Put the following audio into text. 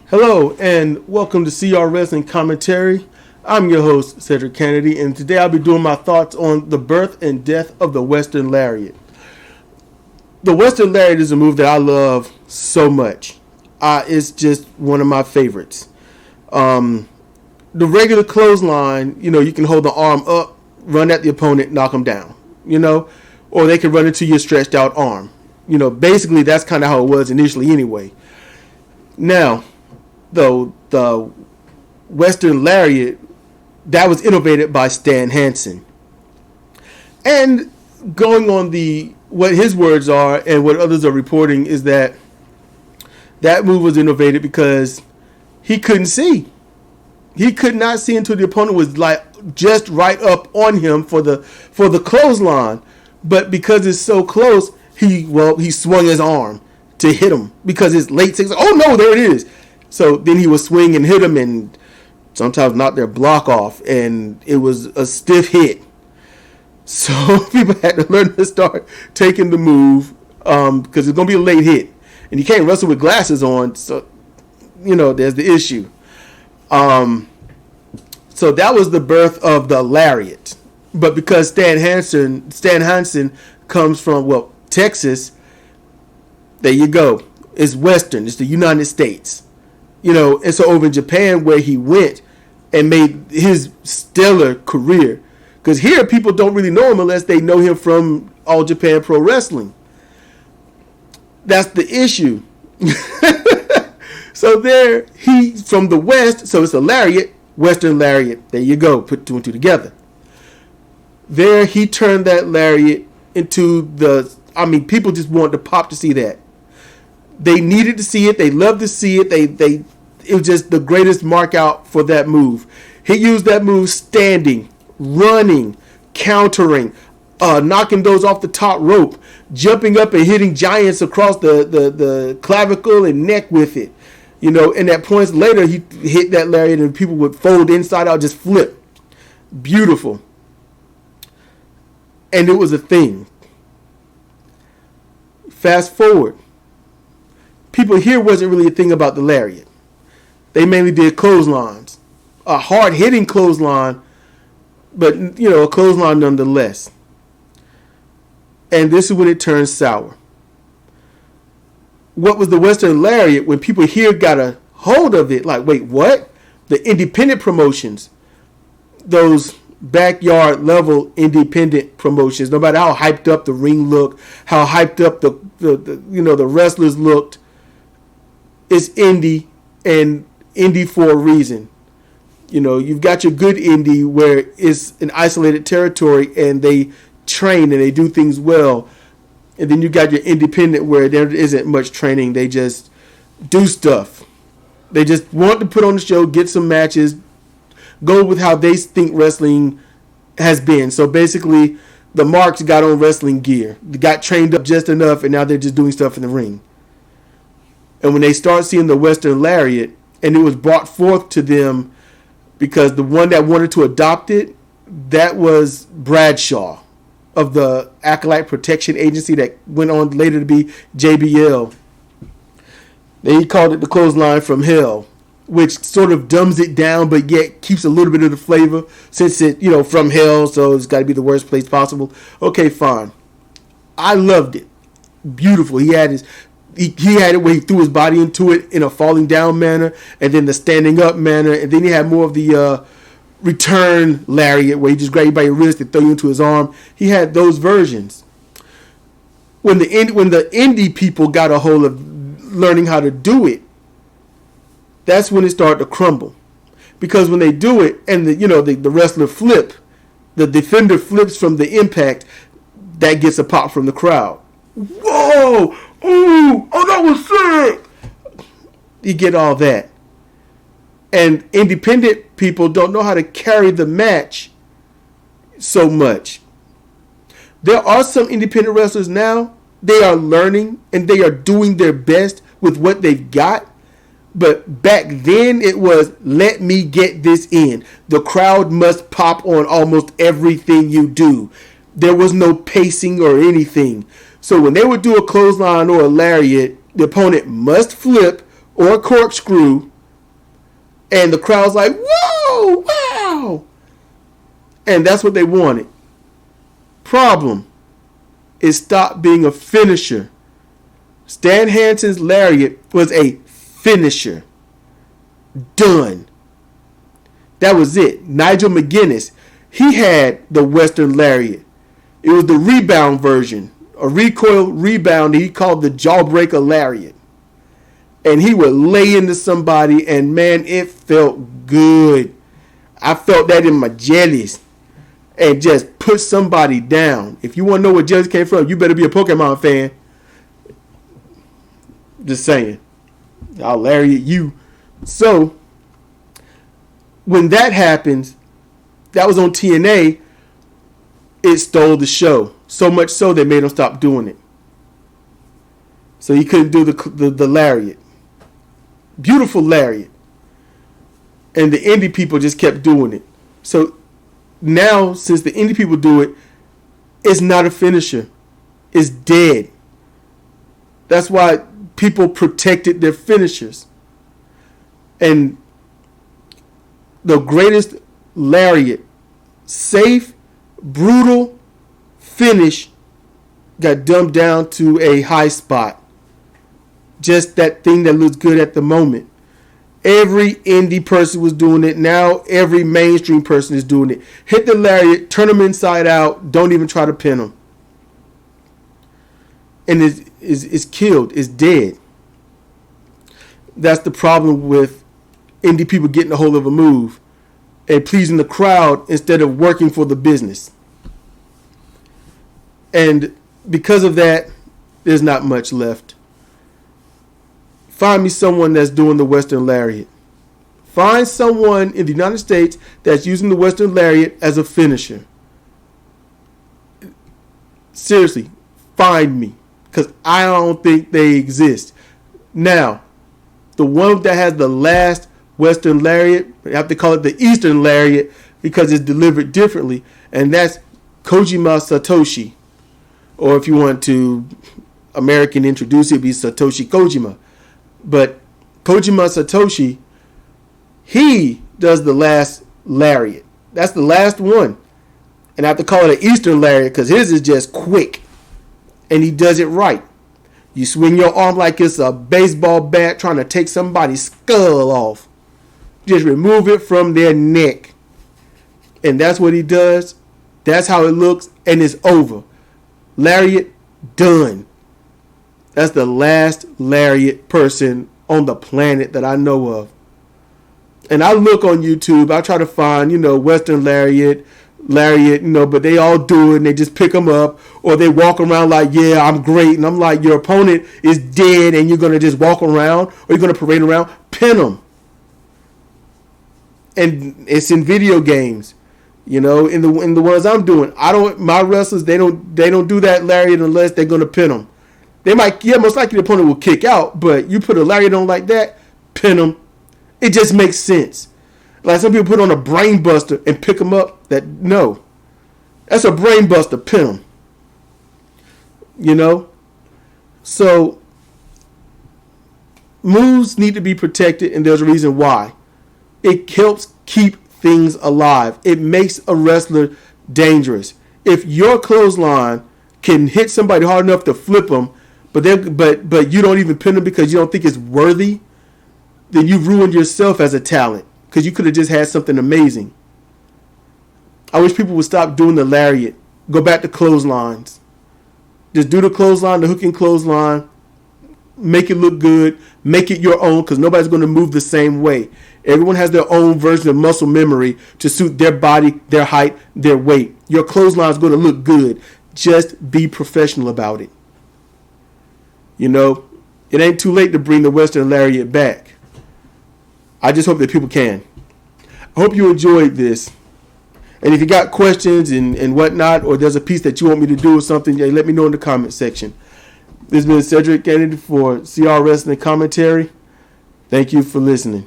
Hello and welcome to CR Wrestling Commentary. I'm your host, Cedric Kennedy, and today I'll be doing my thoughts on the birth and death of the Western Lariat. The Western Lariat is a move that I love so much. It's just one of my favorites. The regular clothesline, you can hold the arm up, run at the opponent, knock him down, or they can run into your stretched out arm. Basically that's kind of how it was initially anyway. Now, though, the Western Lariat, that was innovated by Stan Hansen. And going on what his words are and what others are reporting is that move was innovated because he couldn't see. He could not see until the opponent was like just right up on him for the clothesline. But because it's so close, he swung his arm to hit him because it's late six. Oh no, there it is. So then he would swing and hit him and sometimes knock their block off, and it was a stiff hit. So people had to learn to start taking the move because it's going to be a late hit. And you can't wrestle with glasses on, so, there's the issue. So that was the birth of the Lariat. But because Stan Hansen comes from, Texas, there you go. It's Western. It's the United States. And so over in Japan where he went and made his stellar career. Because here people don't really know him unless they know him from All Japan Pro Wrestling. That's the issue. So there, he's from the West, so it's a Lariat, Western Lariat. There you go, put two and two together. There, he turned that Lariat into people just wanted to pop to see that. They needed to see it. They loved to see it. It was just the greatest mark out for that move. He used that move standing, running, countering, knocking those off the top rope, jumping up and hitting giants across the clavicle and neck with it. And at points later, he hit that Lariat and people would fold inside out, just flip. Beautiful. And it was a thing. Fast forward. People here wasn't really a thing about the Lariat. They mainly did clotheslines. A hard-hitting clothesline, but, a clothesline nonetheless. And this is when it turns sour. What was the Western Lariat when people here got a hold of it? Like, wait, what? The independent promotions, those backyard level independent promotions, no matter how hyped up the ring looked, how hyped up the wrestlers looked, it's indie, and indie for a reason. You've got your good indie where it's an isolated territory and they train and they do things well. And then you got your independent where there isn't much training. They just do stuff. They just want to put on the show, get some matches, go with how they think wrestling has been. So basically, the marks got on wrestling gear. They got trained up just enough, and now they're just doing stuff in the ring. And when they start seeing the Western Lariat, and it was brought forth to them because the one that wanted to adopt it, that was Bradshaw of the Acolyte Protection Agency that went on later to be JBL. They called it the clothesline from hell, which sort of dumbs it down, but yet keeps a little bit of the flavor since it, from hell, so it's got to be the worst place possible. Okay, fine. I loved it. Beautiful. He had it where he threw his body into it in a falling down manner, and then the standing up manner, and then he had more of the return Lariat where he just grabbed you by your wrist and throw you into his arm. He had those versions. When the indie people got a hold of learning how to do it, that's when it started to crumble. Because when they do it and the wrestler flip, the defender flips from the impact, that gets a pop from the crowd. Whoa! Oh, that was sick! You get all that. And independent people don't know how to carry the match so much. There are some independent wrestlers now. They are learning and they are doing their best with what they've got. But back then it was, let me get this in. The crowd must pop on almost everything you do. There was no pacing or anything. So when they would do a clothesline or a lariat, the opponent must flip or corkscrew, and the crowd's like, whoa, wow. And that's what they wanted. Problem, it stopped being a finisher. Stan Hansen's lariat was a finisher. Done. That was it. Nigel McGuinness, he had the Western Lariat. It was the rebound version. A recoil rebound he called the Jawbreaker Lariat. And he would lay into somebody, and man, it felt good. I felt that in my jellies. And just put somebody down. If you want to know where jellies came from, you better be a Pokemon fan. Just saying. I'll lariat you. So, when that happens, that was on TNA, it stole the show. So much so they made him stop doing it. So he couldn't do the lariat. Beautiful lariat. And the indie people just kept doing it. So now, since the indie people do it, it's not a finisher. It's dead. That's why people protected their finishers. And the greatest lariat, safe, brutal finish, got dumbed down to a high spot. Just that thing that looks good at the moment. Every indie person was doing it. Now every mainstream person is doing it. Hit the lariat, turn them inside out. Don't even try to pin them. And it's killed. It's dead. That's the problem with indie people getting a hold of a move and pleasing the crowd instead of working for the business. And because of that, there's not much left. Find me someone that's doing the Western Lariat. Find someone in the United States that's using the Western Lariat as a finisher. Seriously, find me. Because I don't think they exist. Now, the one that has the last Western Lariat, I have to call it the Eastern Lariat because it's delivered differently. And that's Kojima Satoshi. Or if you want to American introduce it, it'd be Satoshi Kojima. But Kojima Satoshi, he does the last lariat. That's the last one. And I have to call it an Eastern Lariat because his is just quick. And he does it right. You swing your arm like it's a baseball bat trying to take somebody's skull off. Just remove it from their neck. And that's what he does. That's how it looks. And it's over. Lariat, done. That's the last lariat person on the planet that I know of. And I look on YouTube. I try to find, Western Lariat, but they all do it and they just pick them up. Or they walk around like, yeah, I'm great. And I'm like, your opponent is dead and you're going to just walk around or you're going to parade around. Pin them. And it's in video games. In the ones I'm doing. My wrestlers, they don't do that lariat unless they're going to pin them. They might, most likely the opponent will kick out, but you put a lariat on like that, pin them. It just makes sense. Like some people put on a brain buster and pick them up. No. That's a brain buster, pin them. So, moves need to be protected, and there's a reason why. It helps keep things alive. It makes a wrestler dangerous. If your clothesline can hit somebody hard enough to flip them, but you don't even pin them because you don't think it's worthy, then you've ruined yourself as a talent because you could have just had something amazing. I wish people would stop doing the lariat. Go back to clotheslines. Just do the clothesline, the hooking clothesline. Make it look good. Make it your own because nobody's going to move the same way. Everyone has their own version of muscle memory to suit their body, their height, their weight. Your clothesline is going to look good. Just be professional about it. It ain't too late to bring the Western Lariat back. I just hope that people can. I hope you enjoyed this. And if you got questions and whatnot, or there's a piece that you want me to do or something, let me know in the comment section. This has been Cedric Kennedy for CR Wrestling Commentary. Thank you for listening.